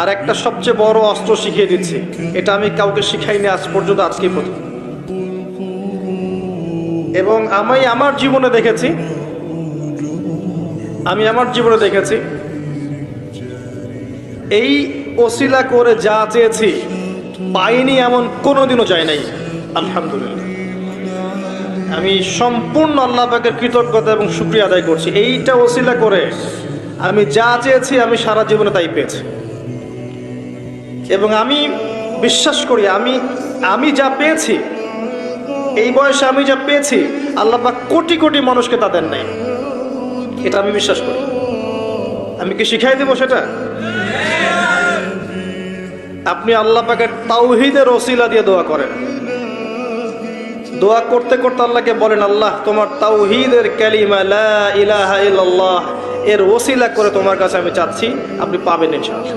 আর একটা সবচেয়ে বড় অস্ত্র শিখিয়ে দিচ্ছি, এটা আমি কাউকে শিখাইনি আজ পর্যন্ত, আজকেই প্রথম। এবং আমি আমার জীবনে দেখেছি এই ওসিলা করে যা চেয়েছি পাইনি এমন কোনোদিনও যায় নাই। আলহামদুলিল্লাহ, আমি সম্পূর্ণ আল্লাহ পাকের কৃতজ্ঞতা এবং শুকরিয়া আদায় করছি। এইটা ওসিলা করে আমি যা চেয়েছি আমি সারা জীবনে তাই পেয়েছি। এবং আমি বিশ্বাস করি আমি যা পেয়েছি, এই বয়সে আমি যা পেয়েছি, আল্লাহ পাক কোটি কোটি মানুষকে তা দেন নাই। এটা আমি বিশ্বাস করি। আমি কি শিখাই দেবো সেটা? আপনি আল্লাহ পাকের তাওহীদের ওসিলা দিয়ে দোয়া করেন। দোয়া করতে করতে আল্লাহকে বলেন, আল্লাহ তোমার তাওহীদের কালিমা লা ইলাহা ইল্লাল্লাহ এর ওসিলা করে তোমার কাছে আমি চাচ্ছি, আপনি পাবেন ইনশাআল্লাহ।